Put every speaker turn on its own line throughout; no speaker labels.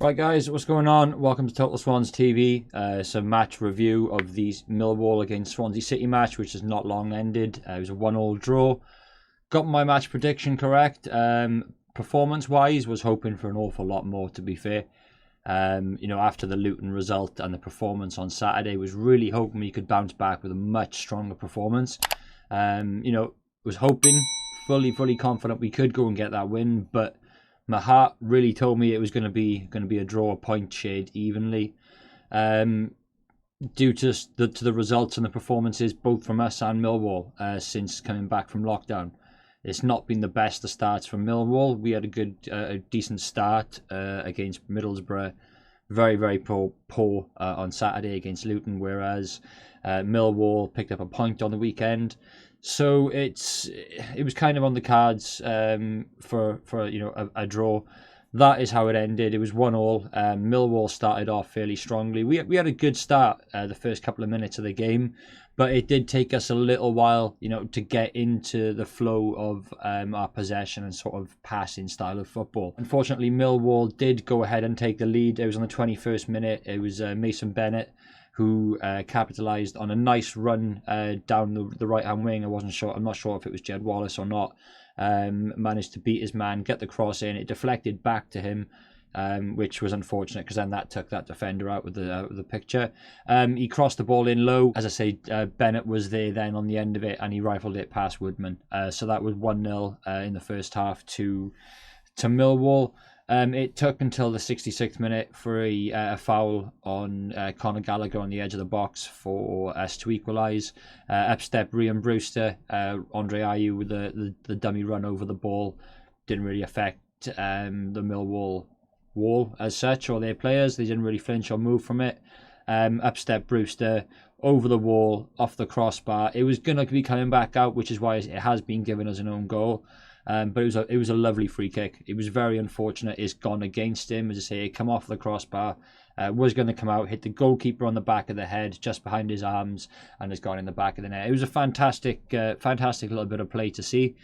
Right guys, what's going on? Welcome to Total Swans TV. It's a match review of the Millwall against Swansea City match, which has not long ended. It was a 1-1 draw. Got my match prediction correct. Performance-wise, was hoping for an awful lot more, to be fair. After the Luton result and the performance on Saturday, was really hoping we could bounce back with a much stronger performance. Was hoping, fully confident we could go and get that win, but my heart really told me it was going to be a draw, a point shared evenly. Due to the results and the performances both from us and Millwall since coming back from lockdown. It's not been the best of starts from Millwall. We had a decent start against Middlesbrough, very poor on Saturday against Luton, whereas Millwall picked up a point on the weekend. So it was kind of on the cards for a draw. That is how it ended. It was 1-1. Millwall started off fairly strongly. We had a good start the first couple of minutes of the game, but it did take us a little while, to get into the flow of our possession and sort of passing style of football. Unfortunately, Millwall did go ahead and take the lead. It was on the 21st minute. It was Mason Bennett who capitalised on a nice run down the right-hand wing. I'm not sure if it was Jed Wallace or not. Managed to beat his man, get the cross in. It deflected back to him, which was unfortunate because then that took that defender out with the picture. He crossed the ball in low. As I say, Bennett was there then on the end of it, and he rifled it past Woodman. So that was 1-0 in the first half to Millwall. It took until the 66th minute for a foul on Conor Gallagher on the edge of the box for us to equalise. Up step Ryan Brewster, Andre Ayew with the dummy run over the ball. Didn't really affect the Millwall wall as such, or their players. They didn't really flinch or move from it. Up step Brewster, over the wall, off the crossbar. It was going to be coming back out, which is why it has been given as an own goal. But it was a lovely free kick. It was very unfortunate. It's gone against him. As I say, it come off the crossbar, was going to come out, hit the goalkeeper on the back of the head, just behind his arms, and has gone in the back of the net. It was a fantastic little bit of play to see.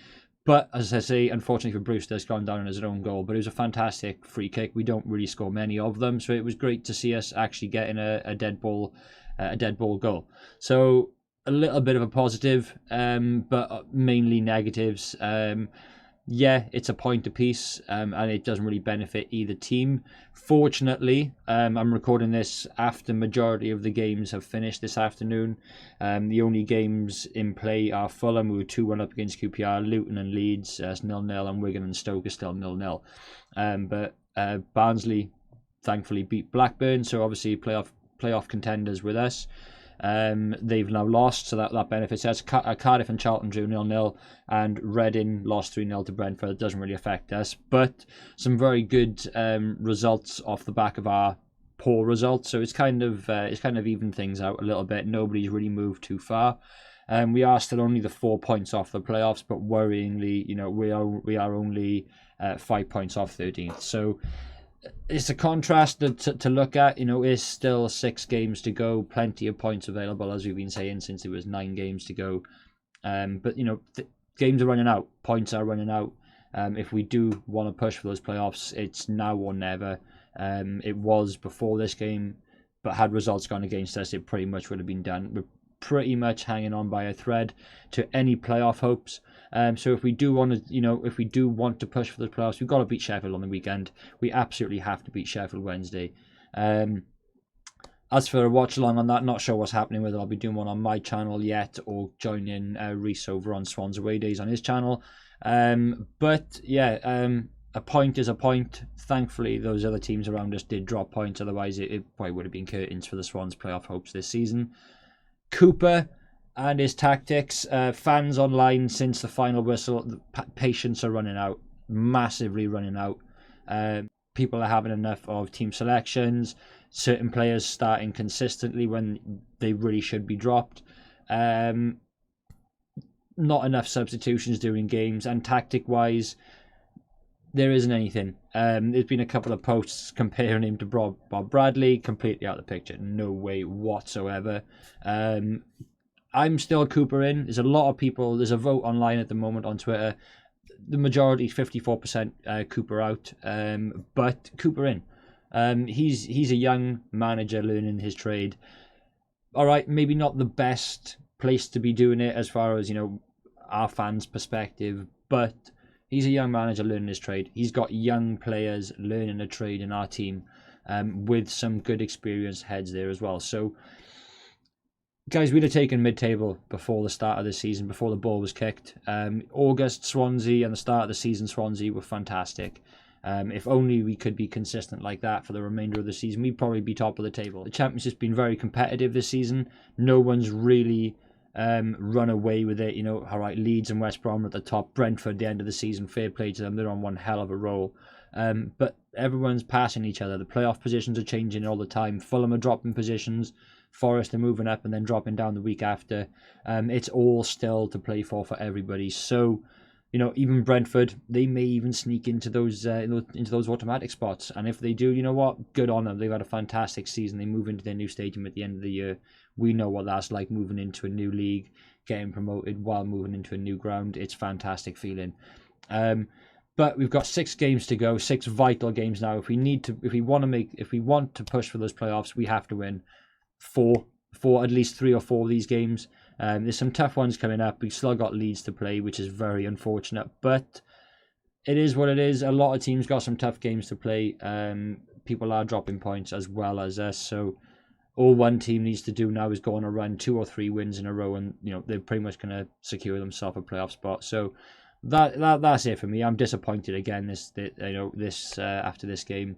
But as I say, unfortunately for Brewster, it's gone down as an own goal. But it was a fantastic free kick. We don't really score many of them, so it was great to see us actually getting a dead ball goal. So a little bit of a positive, but mainly negatives. Yeah, it's a point apiece, and it doesn't really benefit either team. Fortunately, I'm recording this after majority of the games have finished this afternoon. The only games in play are Fulham, who were 2-1 up against QPR, Luton and Leeds, 0-0, and Wigan and Stoke are still 0-0. But Barnsley thankfully beat Blackburn, so obviously playoff contenders with us. They've now lost, so that benefits us. Cardiff and Charlton drew 0-0, and Reading lost 3-0 to Brentford. It doesn't really affect us, but some very good results off the back of our poor results. So it's kind of evened things out a little bit. Nobody's really moved too far. We are still only the 4 points off the playoffs, but worryingly, we are only 5 points off 13th. So it's a contrast to look at. It's still 6 games to go, plenty of points available, as we've been saying since it was 9 games to go. But games are running out, points are running out. If we do want to push for those playoffs, it's now or never. It was before this game, but had results gone against us, it pretty much would have been done. We're pretty much hanging on by a thread to any playoff hopes. So if we do want to push for the playoffs, we've got to beat Sheffield on the weekend. We absolutely have to beat Sheffield Wednesday. As for a watch along on that, not sure what's happening with it. I'll be doing one on my channel yet, or joining Reese over on Swans Away Days on his channel. But yeah, a point is a point. Thankfully, those other teams around us did drop points. Otherwise, it probably would have been curtains for the Swans' playoff hopes this season. Cooper and his tactics. Fans online since the final whistle, the patience are running out, massively running out. People are having enough of team selections, certain players starting consistently when they really should be dropped. Not enough substitutions during games, and tactic-wise, there isn't anything. There's been a couple of posts comparing him to Bob Bradley, completely out of the picture. No way whatsoever. I'm still Cooper in. There's a lot of people. There's a vote online at the moment on Twitter. The majority, 54%, Cooper out. But Cooper in. He's a young manager learning his trade. All right, maybe not the best place to be doing it as far as, you know, our fans' perspective, but he's a young manager learning his trade. He's got young players learning a trade in our team, with some good experienced heads there as well. So, guys, we'd have taken mid-table before the start of the season, before the ball was kicked. August, Swansea, and the start of the season, Swansea were fantastic. If only we could be consistent like that for the remainder of the season, we'd probably be top of the table. The Championship's been very competitive this season. No one's really run away with it. You know, all right, Leeds and West Brom are at the top. Brentford, the end of the season, fair play to them. They're on one hell of a roll. But everyone's passing each other. The playoff positions are changing all the time. Fulham are dropping positions. Forest are moving up and then dropping down the week after. It's all still to play for everybody. So, you know, even Brentford, they may even sneak into those automatic spots. And if they do, you know what? Good on them. They've had a fantastic season. They move into their new stadium at the end of the year. We know what that's like, moving into a new league, getting promoted while moving into a new ground. It's a fantastic feeling. But we've got 6 games to go, 6 vital games now. If we want to push for those playoffs, we have to win four, at least 3 or 4 of these games. There's some tough ones coming up. We've still got Leeds to play, which is very unfortunate, but it is what it is. A lot of teams got some tough games to play. People are dropping points as well as us, so all one team needs to do now is go on a run, 2 or 3 wins in a row, and you know they're pretty much going to secure themselves a playoff spot. So that's it for me. I'm disappointed again after this game.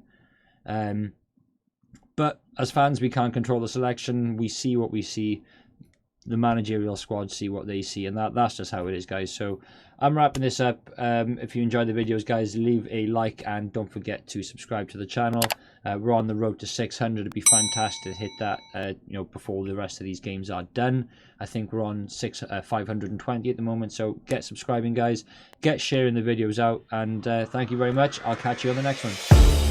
But as fans, we can't control the selection. We see what we see. The managerial squad see what they see, and that's just how it is, guys. So I'm wrapping this up. If you enjoyed the videos, guys, leave a like and don't forget to subscribe to the channel. We're on the road to 600. It'd be fantastic to hit that before the rest of these games are done. I think we're on 520 at the moment, so get subscribing, guys, get sharing the videos out, and thank you very much. I'll catch you on the next one.